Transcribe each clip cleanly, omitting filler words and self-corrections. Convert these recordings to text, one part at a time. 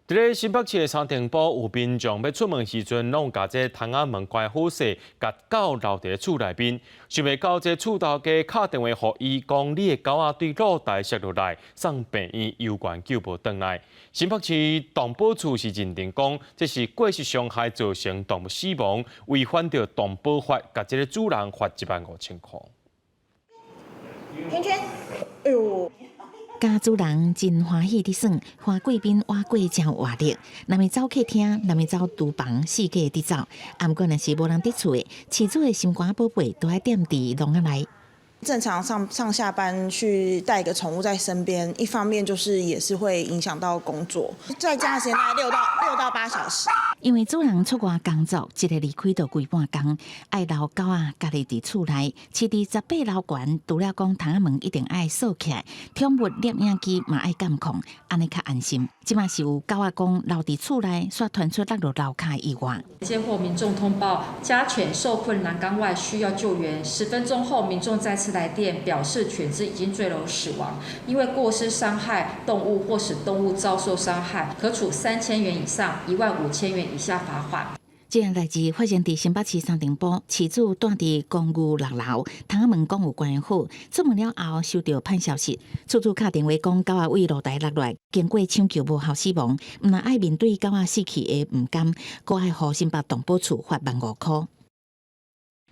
伫咧新北市的三重埔，有民众要出门时阵，拢甲这窗仔门关好势，甲狗留伫厝内面。想袂到这厝头家敲电话互伊，讲你的狗仔对露台摔落来，送病院有关救无回来。新北市动保处是认定讲，这是过失伤害造成动物死亡，违反着动保法，甲这个主人罚15000块。圈圈，哎呦！家主人真欢喜地耍，花贵宾挖过真活力。南面走客厅，南面走厨房，四界地走。啊，不过若是无人伫厝的，饲主的心肝宝贝都爱踮伫笼仔内。正常上下班去带一个宠物在身边，一方面就是也是会影响到工作，在家的时间大概6到8小时。因为主人出外工作，一日离开就规半工，爱留狗仔家己伫厝内，饲伫18楼悬，除了讲窗仔门一定爱锁起来，宠物摄影机嘛爱监控，安尼较安心。即嘛是有狗仔讲留伫厝内，煞传出落落楼骹意外。接获民众通报，家犬受困栏杆外，需要救援。10分钟后，民众再次来电，表示犬只已经坠楼死亡。因为过失伤害动物或使动物遭受伤害，可处3000元以上15000元以下罚款。这件代志发生伫新北市三重埔，饲主住伫公寓6楼，窗仔门讲有关好，出门了后收到判消息，厝主敲电话讲狗仔为露台落来，经过抢救无效死亡，毋但爱面对狗仔死去的毋甘，阁爱互新北动保处罚15000块。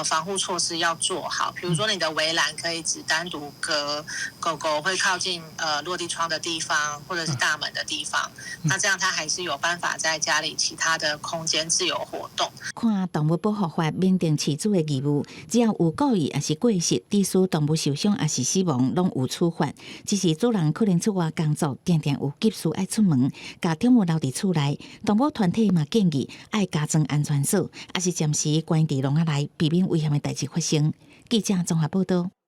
防护措施要做好，比如说你的围栏可以只单独隔狗狗会靠近落地窗的地方，或者是大门的地方，那这样它还是有办法在家里其他的空间自由活动。看动物保护法明定饲主的义务，只要有故意还是过失，致使动物受伤还是死亡，拢有处罚。只是主人可能出外工作，常常有急事爱出门，把宠物留伫厝内。动保团体嘛建议爱加装安全锁，还是暂时关伫笼仔内，避免危险的代志发生。记者综合报道。